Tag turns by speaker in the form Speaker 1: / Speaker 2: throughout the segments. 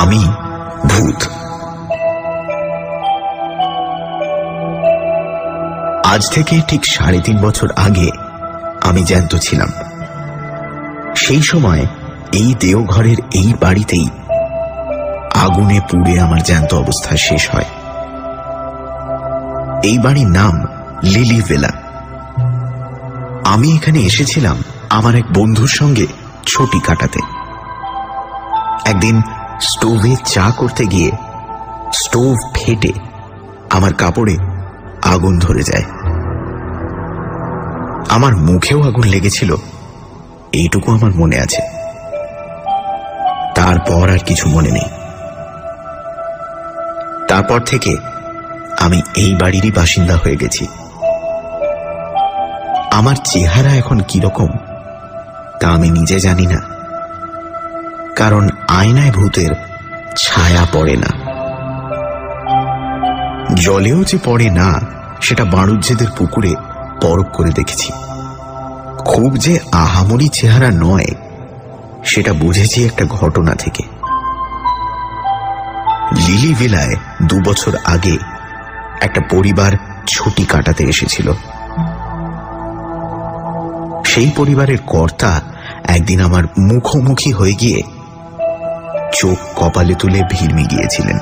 Speaker 1: আমি ভূত। আজ থেকে ঠিক 3.5 বছর আগে আমি জ্যান্ত ছিলাম। সেই সময় এই দেওঘরের এই বাড়িতেই আগুনে পুড়ে আমার জ্যান্ত অবস্থা শেষ হয়। এই বাড়ির নাম লিলি ভিলা। আমি এখানে এসেছিলাম আমার এক বন্ধুর সঙ্গে ছুটি কাটাতে। একদিন স্টোভে চা করতে গিয়ে স্টোভ ফেটে আমার কাপড়ে আগুন ধরে যায়। আমার মুখেও আগুন লেগেছিল, এইটুকু আমার মনে আছে। তারপর আর কিছু মনে নেই। তারপর থেকে আমি এই বাড়িরই বাসিন্দা হয়ে গেছি। আমার চেহারা এখন কিরকম তা আমি নিজে জানি না, কারণ আয়নায় ভূতের ছায়া পড়ে না। জলেও যে পড়ে না সেটা বাড়ুজ্যেদের পুকুরে পরখ করে দেখেছি। খুব যে আহামরি চেহারা নয় সেটা বুঝেছি একটা ঘটনা থেকে। লিলি ভিলায় 2 বছর আগে একটা পরিবার ছুটি কাটাতে এসেছিল। সেই পরিবারের কর্তা একদিন আমার মুখোমুখি হয়ে গিয়ে চোখ কপালে তুলে ভিড়মি গিয়েছিলেন।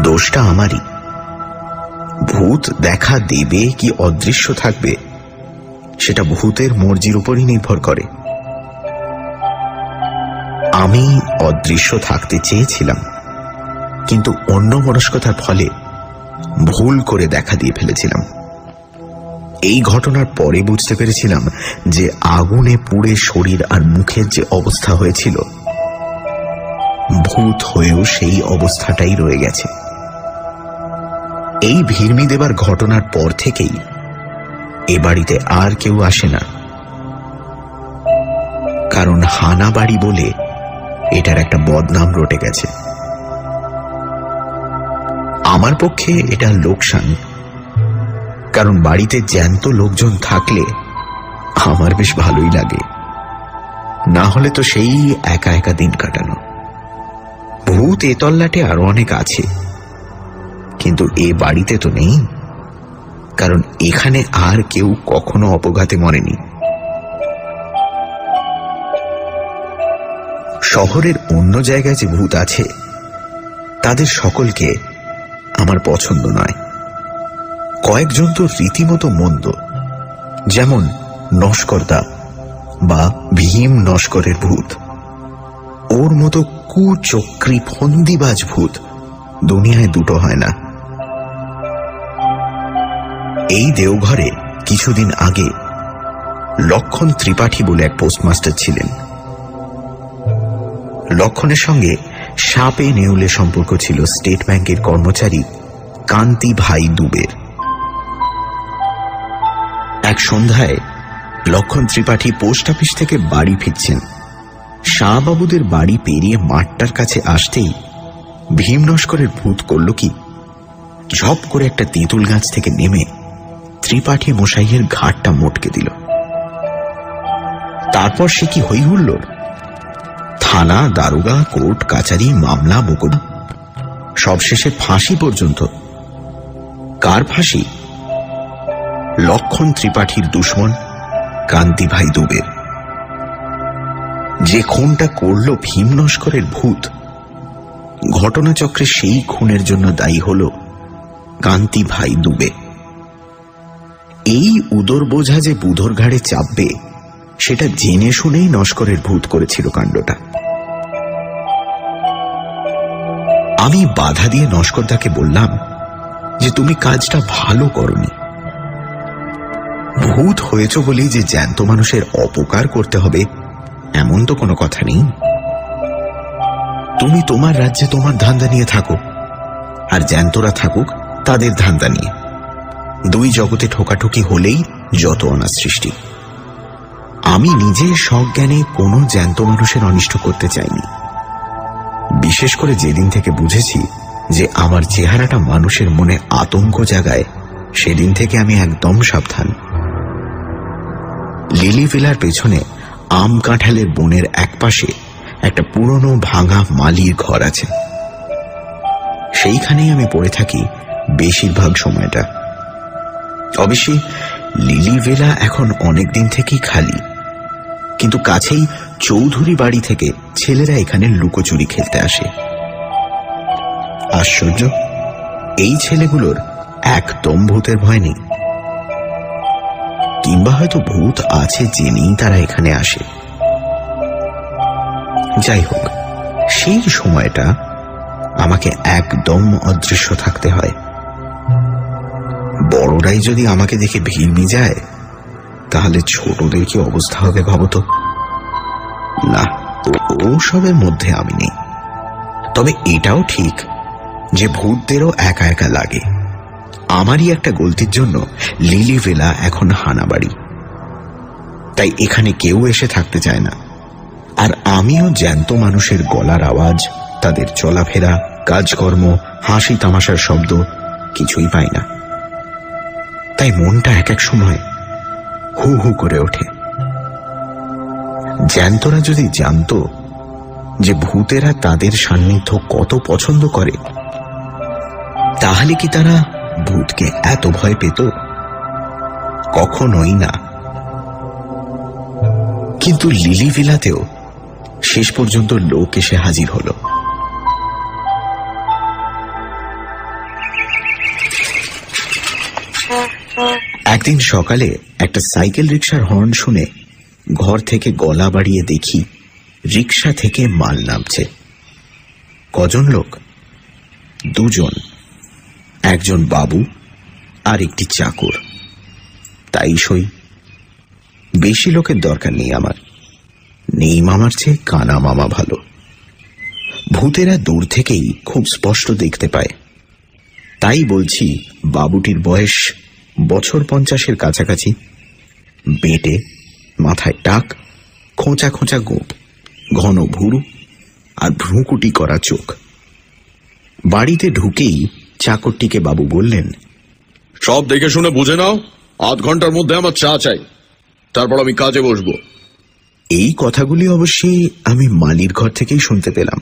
Speaker 1: দোষটা আমারই। ভূত দেখা দেবে কি অদৃশ্য থাকবে সেটা ভূতের মর্জির উপরই নির্ভর করে। আমি অদৃশ্য থাকতে চেয়েছিলাম, কিন্তু অন্যমনস্কতার ফলে ভুল করে দেখা দিয়ে ফেলেছিলাম। এই ঘটনার পরে বুঝতে পেরেছিলাম যে আগুনে পুড়ে শরীর আর মুখের যে অবস্থা হয়েছিল, ভূত হয়েও সেই অবস্থাটাই রয়ে গেছে। এই ভিড়মি দেবার ঘটনার পর থেকেই এ বাড়িতে আর কেউ আসে না, কারণ হানা বাড়ি বলে এটার একটা বদনাম রটে গেছে। আমার পক্ষে এটা লোকসান, কারণ বাড়িতে জ্যান্ত লোকজন থাকলে আমার বেশ ভালোই লাগে। না হলে তো সেই একা একা দিন কাটানো। ভূত এ তল্লাটে আরো অনেক আছে, কিন্তু এ বাড়িতে তো নেই, কারণ এখানে আর কেউ কখনো অপঘাতে মরেনি। শহরের অন্য জায়গায় যে ভূত আছে তাদের সকলকে আমার পছন্দ নয়। কয়েকজন তো রীতিমতো মন্দ, যেমন নস্করদা বা ভীম নস্করের ভূত। ওর মতো কুচক্রী ফন্দিবাজ ভূত দুনিয়ায় দুটো হয় না। এই দেওঘরে কিছুদিন আগে লক্ষণ ত্রিপাঠী বলে এক পোস্টমাস্টার ছিলেন। লক্ষণের সঙ্গে সাপে নেউলে সম্পর্ক ছিল স্টেট ব্যাংকের কর্মচারী কান্তি ভাই দুবের। এক সন্ধ্যায় লক্ষণ ত্রিপাঠী পোস্ট অফিস থেকে বাড়ি ফিরছেন। শাহবাবুদের বাড়ি পেরিয়ে মাঠটার কাছে আসতেই ভীম নস্করের ভূত করল কি, ঝপ করে একটা তেঁতুল গাছ থেকে নেমে ত্রিপাঠী মশাইয়ের ঘাটটা মোটকে দিল। তারপর সে কি হই হুল্লোড়! থানা, দারোগা, কোর্ট কাচারি, মামলা, মোকদ্দমা, সবশেষে ফাঁসি পর্যন্ত। কার ফাঁসি? লক্ষণ ত্রিপাঠীর দুশ্মন কান্তি ভাই দুবের। যে খুনটা করল ভীম নস্করের ভূত, ঘটনাচক্রে সেই খুনের জন্য দায়ী হল কান্তি ভাই দুবে। এই উদর বোঝা যে বুধর ঘাড়ে চাপবে সেটা জেনে শুনেই নস্করের ভূত করেছিল কাণ্ডটা। আমি বাধা দিয়ে নস্করদাকে বললাম যে তুমি কাজটা ভালো করনি। ভূত হয়েছ বলেই যে জ্যান্ত মানুষের অপকার করতে হবে এমন তো কোনো কথা নেই। তুমি তোমার রাজ্যে তোমার ধান্দা নিয়ে থাকো, আর জ্যান্তরা থাকুক তাদের ধান্দা নিয়ে। দুই জগতে ঠোকাঠুকি হলেই যত অনার সৃষ্টি। আমি নিজে সজ্ঞানে কোনো জ্যান্ত মানুষের অনিষ্ট করতে চাইনি। বিশেষ করে যেদিন থেকে বুঝেছি যে আমার চেহারাটা মানুষের মনে আতঙ্ক জাগায়, সেদিন থেকে আমি একদম সাবধান। লিলি ভিলার পেছনে আম কাঁঠালের বনের একপাশে একটা পুরনো ভাঙা মালির ঘর আছে। সেইখানেই আমি পড়ে থাকি বেশিরভাগ সময়টা। অবশ্যই লিলি ভিলা এখন অনেক দিন থেকেই খালি, কিন্তু কাছেই চৌধুরী বাড়ি থেকে ছেলেরা এখানে লুকোচুরি খেলতে আসে। আশ্চর্য, এই ছেলেগুলোর একদম ভূতের ভয় নেই, কিংবা হয়তো ভূত আছে জেনেই তারা এখানে আসে। যাই হোক, সেই সময়টা আমাকে একদম অদৃশ্য থাকতে হয়। বড়রাই যদি আমাকে দেখে ভিড়মি যায়, তাহলে ছোটদের কি অবস্থা হবে ভাবতো। না, ওসবের মধ্যে আমি নেই। তবে এটাও ঠিক যে ভূতদেরও একা একা লাগে। আমারই একটা গলতির জন্য লিলি ভিলা এখন হানাবাড়ি, তাই এখানে কেউ এসে থাকতে চায় না। আর আমিও জ্যান্ত মানুষের গলার আওয়াজ, তাদের চলাফেরা, কাজকর্ম, হাসি তামাশার শব্দ কিছুই পাই না। তাই মনটা এক এক সময় হু হু করে ওঠে। জ্যান্তরা যদি জানতো যে ভূতেরা তাদের সান্নিধ্য কত পছন্দ করে, তাহলে কি তারা ভূতকে এত ভয় পেত? কখনোই না। কিন্তু লিলি ভিলাতেও শেষ পর্যন্ত লোক এসে হাজির হল। একদিন সকালে একটা সাইকেল রিকশার হর্ন শুনে ঘর থেকে গলা বাড়িয়ে দেখি রিকশা থেকে মাল নামছে। কজন লোক? দুজন, একজন বাবু আর একটি চাকর। তাই সই, বেশি লোকের দরকার নেই আমার। নেই মামার চেয়ে কানা মামা ভালো। ভূতেরা দূর থেকেই খুব স্পষ্ট দেখতে পায়। তাই বলছি, বাবুটির বয়স বছর 50-এর কাছাকাছি। বেটে, মাথায় টাক, খোঁচা খোঁচা গোঁপ, ঘন ভুরু আর ভ্রুকুটি করা চোখ। বাড়িতে ঢুকেই চাকরটিকে বাবু বললেন,
Speaker 2: সব দেখে শুনে বুঝে নাও, আধ ঘন্টার মধ্যে আমার চা চাই, তারপর আমি কাজে বসবো।
Speaker 1: এই কথাগুলি অবশ্যই আমি মালির ঘর থেকেই শুনতে পেলাম।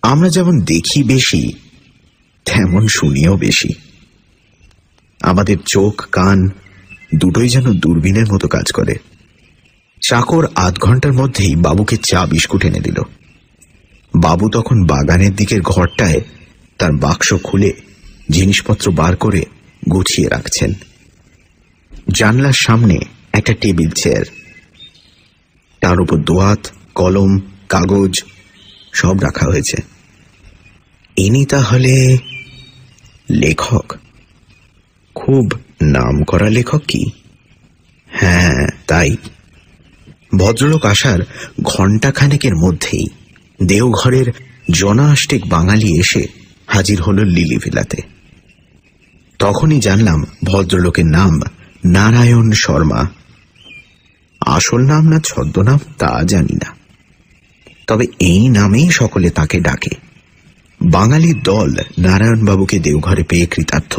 Speaker 1: আমরা যেমন দেখি বেশি, তেমন শুনিও বেশি। আমাদের চোখ কান দুটোই যেন দূরবীনের মতো কাজ করে। চাকর আধ ঘন্টার মধ্যেই বাবুকে চা বিস্কুট এনে দিল। বাবু তখন বাগানের দিকের ঘরটায় তার বাক্স খুলে জিনিসপত্র বার করে গুছিয়ে রাখছেন। জানলার সামনে একটা টেবিল চেয়ার, তার উপর দোয়াত, কলম, কাগজ সব রাখা হয়েছে। ইনি তাহলে লেখক? খুব নাম করা লেখক কি? হ্যাঁ, তাই। ভদ্রলোক আসার ঘণ্টাখানেকের মধ্যেই দেওঘরের জনাষ্টেক বাঙালি এসে হাজির হল লিলি ভিলাতে। তখনই জানলাম ভদ্রলোকের নাম নারায়ণ শর্মা। আসল নাম না ছদ্মনাম তা জানি না, তবে এই নামেই সকলে তাকে ডাকে। বাঙালির দল নারায়ণবাবুকে দেওঘরে পেয়ে কৃতার্থ।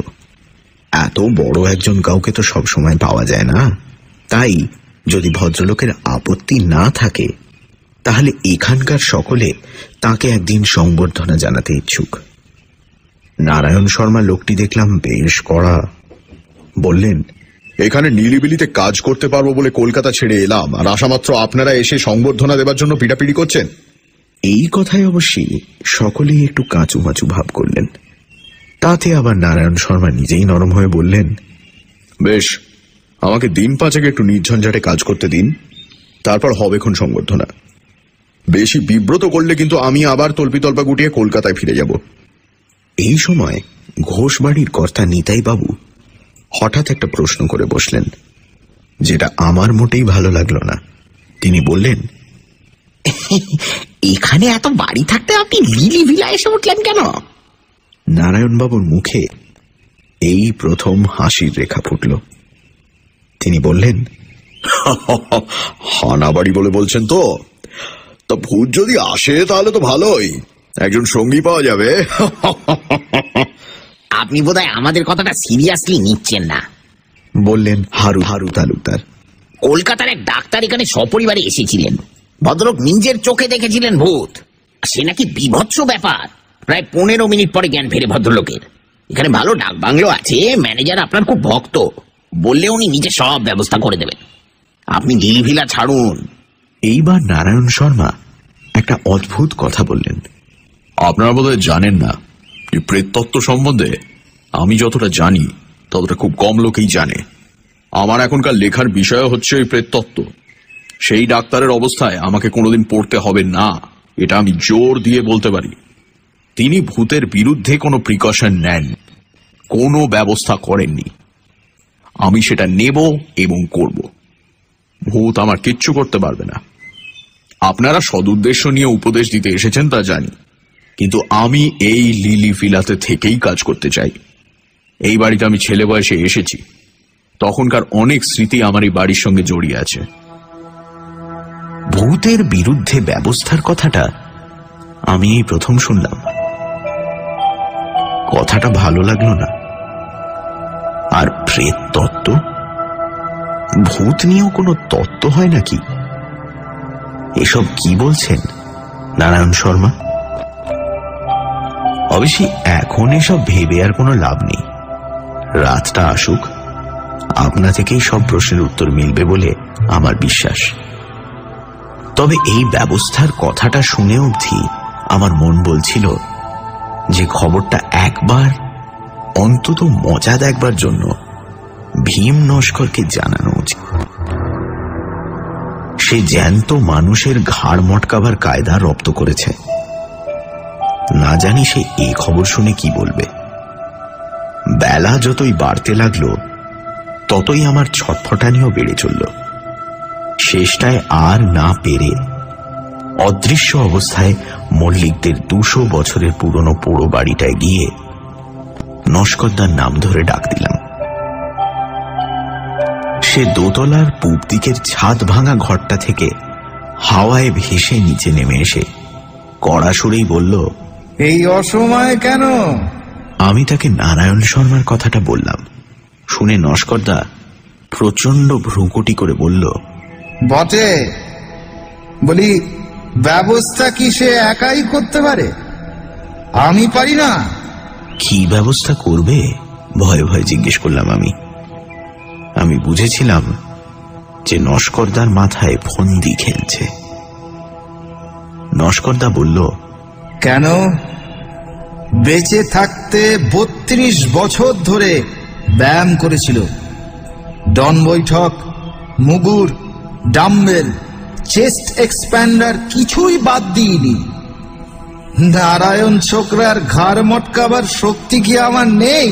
Speaker 1: এত বড় একজন কাউকে তো সবসময় পাওয়া যায় না। তাই যদি ভদ্রলোকের আপত্তি না থাকে, তাহলে এখানকার সকলে তাকে একদিন সংবর্ধনা জানাতে ইচ্ছুক। নারায়ণ শর্মা লোকটি দেখলাম বেশ কড়া। বললেন,
Speaker 2: এখানে নিলিবিলিতে কাজ করতে পারবো বলে কলকাতা ছেড়ে এলাম, আর আসামাত্র আপনারা এসে সংবর্ধনা দেবার জন্য পিটাপিটি করছেন।
Speaker 1: এই কথায় অবশ্যই সকলেই একটু কাঁচুমাচু ভাব করলেন। তাতে আবার নারায়ণ শর্মা নিজেই নরম হয়ে বললেন,
Speaker 2: বেশ, আমাকে দিন 5 একটু নির্ঝঞ্ঝাটে কাজ করতে দিন, তারপর হবে খন সংবর্ধনা। বেশি বিব্রত করলে কিন্তু আমি আবার তল্পিতল্পা গুটিয়ে কলকাতায় ফিরে যাব।
Speaker 1: এই সময় ঘোষবাড়ির কর্তা নিতাই বাবু হঠাৎ একটা প্রশ্ন করে বসলেন, যেটা আমার মোটেই ভালো লাগলো না। তিনি বললেন,
Speaker 3: এখানে এত বাড়ি থাকতে আপনি লিলি ভিলা এসে উঠলেন কেন?
Speaker 1: নারায়ণবাবুর মুখে এই প্রথম হাসির রেখা ফুটল। তিনি বললেন,
Speaker 2: হানাবাড়ি বলে বলছেন তো? তা ভূত যদি আসে তাহলে তো ভালোই, একজন সঙ্গী পাওয়া যাবে।
Speaker 3: আপনি বোধহয় আমাদের কথাটা সিরিয়াসলি নিচ্ছেন না,
Speaker 1: বললেন হারু তালুকদার।
Speaker 3: কলকাতার এক ডাক্তার এখানে সপরিবারে এসেছিলেন। ভদ্রলোক নিজের চোখে দেখেছিলেন ভূত। সে নাকি বিভৎস ব্যাপার। প্রায় 15 মিনিট পরে জ্ঞান ফেরে ভদ্রলোকের। এখানে ভালো ডাক বাংলো আছে, ম্যানেজার আপনার খুব ভক্ত, বললে উনি নিজে সব ব্যবস্থা করে দেবেন। আপনি লিলি ভিলা ছাড়ুন।
Speaker 1: এইবার নারায়ণ শর্মা একটা অদ্ভুত কথা বললেন।
Speaker 2: আপনারা বোধহয় জানেন না যে প্রেততত্ত্ব সম্বন্ধে আমি যতটা জানি ততটা খুব কম লোকেই জানে। আমার এখনকার লেখার বিষয় হচ্ছে ওই প্রেততত্ত্ব। সেই ডাক্তারের অবস্থায় আমাকে কোনোদিন পড়তে হবে না, এটা আমি জোর দিয়ে বলতে পারি। তিনি ভূতের বিরুদ্ধে কোনো প্রিকশন নেন, কোনো ব্যবস্থা করেননি। আমি সেটা নেব এবং করব। ভূত আমার কিচ্ছু করতে পারবে না। আপনারা সদুদ্দেশ্য নিয়ে উপদেশ দিতে এসেছেন তা জানি, কিন্তু আমি এই লিলি ভিলাতে থেকেই কাজ করতে চাই। এই বাড়িতে আমি ছেলে বয়সে এসেছি, তখনকার অনেক স্মৃতি আমার এই বাড়ির সঙ্গে জড়িয়ে আছে।
Speaker 1: ভূতের বিরুদ্ধে ব্যবস্থার কথাটা আমি এই প্রথম শুনলাম। কথাটা ভালো লাগলো না। আর প্রেত তত্ত্ব, ভূত নিয়েও কোনো তত্ত্ব হয় নাকি? এসব কি বলছেন নারায়ণ শর্মা? অবশ্যই এখন এসব ভেবে আর কোনো লাভ নেই। রাতটা আসুক, আপনা থেকেই সব প্রশ্নের উত্তর মিলবে বলে আমার বিশ্বাস। তবে এই ব্যবস্থার কথাটা শুনে অবধি আমার মন বলছিল যে খবরটা একবার অন্তত মজা দেখবার জন্য ভীম নস্করকে জানানো উচিত। সে জ্যান্ত মানুষের ঘাড় মটকাবার কায়দা রপ্ত করেছে। না জানি সে এই খবর শুনে কি বলবে। বেলা যতই বাড়তে লাগলো ততই আমার ছটফটানিও বেড়ে চলল। শেষটায় আর না পেরে অদৃশ্য অবস্থায় মল্লিকদের 200 বছরের পুরনো পোড়ো বাড়িটায় গিয়ে নস্করদার নাম ধরে ডাক দিলাম। সে দোতলার পূব দিকের ছাদ ভাঙা ঘরটা থেকে হাওয়ায় ভেসে নিচে নেমে এসে কড়া সুরেই বলল,
Speaker 4: এই অসময়ে কেন?
Speaker 1: আমি তাকে নারায়ণ শর্মার কথাটা বললাম। শুনে নস্করদা প্রচন্ড ভ্রুকুটি করে বলল,
Speaker 4: বটে, বলি ব্যবস্থা কি সে একাই করতে পারে? আমি পারি না।
Speaker 1: কি ব্যবস্থা করবে? ভয়ে ভয়ে জিজ্ঞেস করলাম আমি বুঝেছিলাম যে নস্করদার মাথায় ফন্দি খেলছে। নস্করদা বলল,
Speaker 4: কেন? বেঁচে থাকতে 32 বছর ধরে ব্যায়াম করেছিল। ডন বৈঠক, মুগুর, ডাম্বেল, চেস্ট এক্সপ্যান্ডার কিছুই বাদ দিইনি। নারায়ণ ছোকরার ঘাড় মটকাবার শক্তি কি আমার নেই?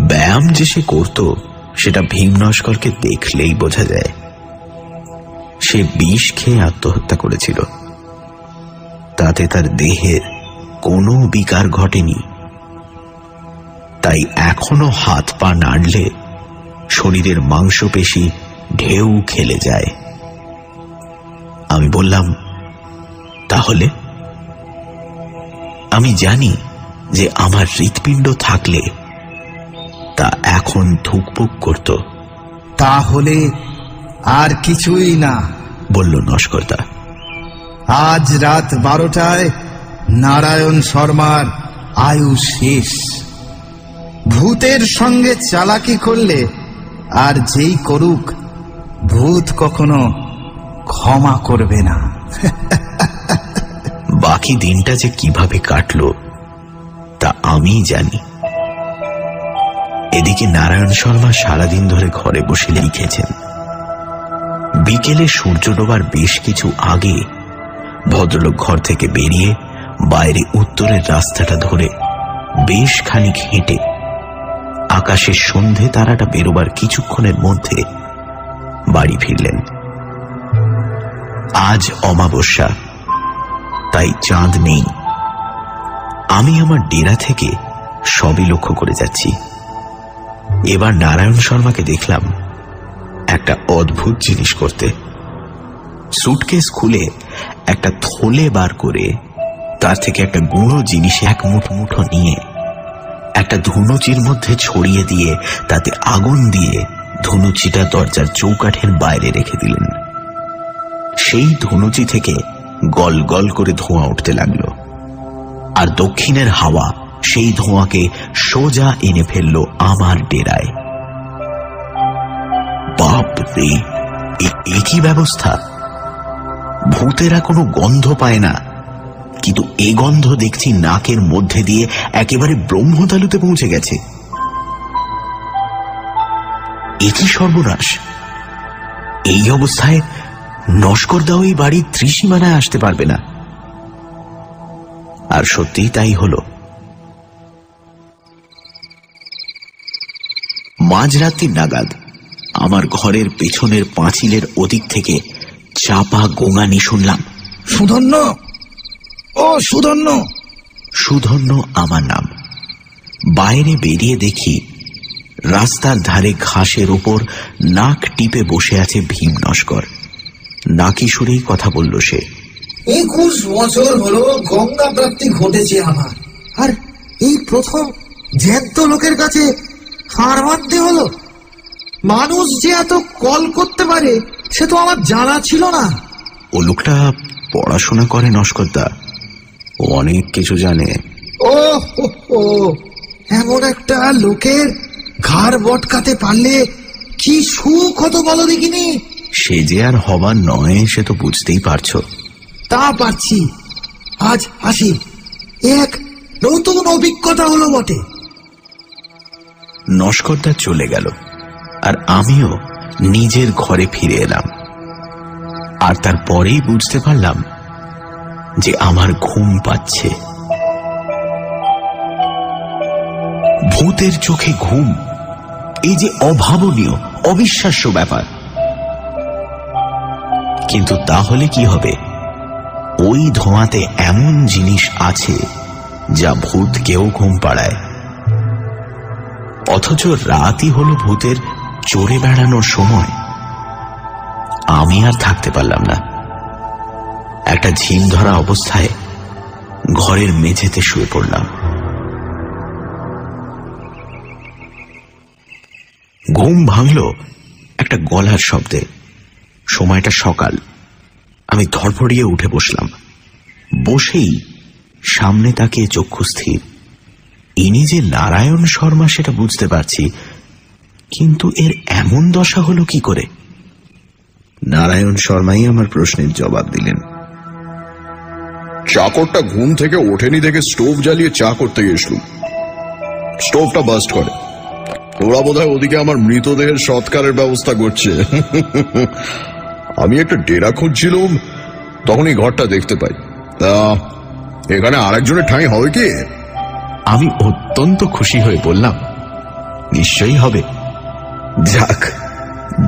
Speaker 1: ব্যায়াম যে সে করত সেটা ভীম নস্করকে দেখলেই বোঝা যায়। সে বিষ খেয়ে আত্মহত্যা করেছিল। তাতে তার দেহের কোনো বিকার ঘটেনি। তাই এখনো হাত পা নাড়লে শরীরের মাংসপেশি ঢেউ খেলে যায়। আমি বললাম, তাহলে? আমি জানি যে আমার হৃৎপিণ্ড থাকলে তা এখন ধুকপুক করত।
Speaker 4: তাহলে আর কিছুই না,
Speaker 1: বলল নস্করদা।
Speaker 4: আজ রাত 12টায় নারায়ণ শর্মার আয়ু শেষ। ভূতের সঙ্গে চালাকি করলে আর যেই করুক, ভূত কখনো ক্ষমা করবে না।
Speaker 1: বাকি দিনটা যে কিভাবে কাটলো তা আমি জানি। এদিকে নারায়ণ শর্মা সারাদিন ধরে ঘরে বসে লিখেছেন। বিকেলে সূর্য ডোবার বেশ কিছু আগে ভদ্রলোক ঘর থেকে বেরিয়ে বাইরে উত্তরের রাস্তাটা ধরে বেশ খানিক হেঁটে আকাশের সন্ধে তারাটা বেরোবার কিছুক্ষণের মধ্যে বাড়ি ফিরলেন। আজ অমাবস্যা, তাই চাঁদ নেই। আমি আমার ডেরা থেকে সবই লক্ষ্য করে যাচ্ছি। এবার নারায়ণ শর্মাকে দেখলাম একটা অদ্ভুত জিনিস করতে। সুটকেস খুলে একটা থলে বার করে তার থেকে একটা গুঁড়ো জিনিস এক মুঠো নিয়ে একটা ধুনুচির মধ্যে ছড়িয়ে দিয়ে তাতে আগুন দিয়ে ধুনুচিটা দরজার চৌকাঠের বাইরে রেখে দিলেন। সেই ধনুচি থেকে গল গল করে ধোঁয়া উঠতে লাগলো, আর দক্ষিণের হাওয়া সেই ধোঁয়াকে সোজা এনে ফেলল আমার ডেরায়। বাপ রে, একই ব্যবস্থা! ভূতেরা কোনো গন্ধ পায় না, কিন্তু এ গন্ধ দেখছি নাকের মধ্যে দিয়ে একেবারে ব্রহ্মতালুতে পৌঁছে গেছে। একই সর্বনাশ! এই অবস্থায় নস্করদাও এই বাড়ির ত্রিসীমানায় আসতে পারবে না। আর সত্যিই তাই হল। মাঝরাত্রি নাগাদ আমার ঘরের পেছনের পাঁচিলের ওদিক থেকে চাপা গোঙানি শুনলাম।
Speaker 4: সুধন্য, ও সুধন্য!
Speaker 1: সুধন্য আমার নাম। বাইরে বেরিয়ে দেখি রাস্তার ধারে ঘাসের ওপর নাক টিপে বসে আছে ভীম নস্কর। নাকি সুরেই কথা বলল সে।
Speaker 5: 21 বছর হলো গঙ্গা প্রাপ্তি ঘটেছে আমার, আর এই প্রথম জ্যান্ত লোকের কাছে হার মানতে হলো। মানুষ যে এত কল করতে পারে সে তো আমার জানা ছিল না।
Speaker 1: ও লোকটা পড়াশোনা করে নস্করদা, ও অনেক কিছু জানে।
Speaker 5: ও এমন একটা লোকের ঘাড় বটকাতে পারলে কি সুখ হতো বলো দেখিনি।
Speaker 1: সে যে আর হবার নয় সে তো বুঝতেই পারছো।
Speaker 5: তা পারছি। আজ আসি, এক নতুন অভিজ্ঞতা হলো বটে।
Speaker 1: নস্করদা চলে গেল, আর আমিও নিজের ঘরে ফিরে এলাম। আর তারপরেই বুঝতে পারলাম যে আমার ঘুম পাচ্ছে। ভূতের চোখে ঘুম, এই যে অভাবনীয়, অবিশ্বাস্য ব্যাপার। কিন্তু তাহলে কি হবে? ওই ধোঁয়াতে এমন জিনিস আছে যা ভূতকেও ঘুম পাড়ায়। অথচ রাতই হলো ভূতের চড়ে বেড়ানোর সময়। আমি আর থাকতে পারলাম না। একটা ঝিম ধরা অবস্থায় ঘরের মেঝেতে শুয়ে পড়লাম। ঘুম ভাঙল একটা গলার শব্দে। সময়টা সকাল। আমি ধড়ফড়িয়ে উঠে বসলাম। বসেই সামনে তাকিয়ে চক্ষু স্থির। ইনি যে নারায়ণ শর্মা সেটা বুঝতে পারছি, কিন্তু এর এমন দশা হলো কি করে? নারায়ণ শর্মাই আমার প্রশ্নের জবাব দিলেন।
Speaker 2: চাকরটা ঘুম থেকে ওঠেনি দেখে স্টোভ জ্বালিয়ে চা করতে গেছিলুম। স্টোভটা বাস্ট করে। ওরা বোধহয় ওদিকে আমার মৃতদেহের সৎকারের ব্যবস্থা করছে। আমি একটা ডেরা খুঁজছিলাম, তখন এই ঘরটা দেখতে পাই। তা এখানে আরেকজনের ঠাঁই হবে কি?
Speaker 1: আমি অত্যন্ত খুশি হয়ে বললাম, নিশ্চয়ই হবে। যাক,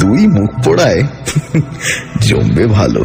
Speaker 1: দুই মুখ পোড়ায় জমবে ভালো।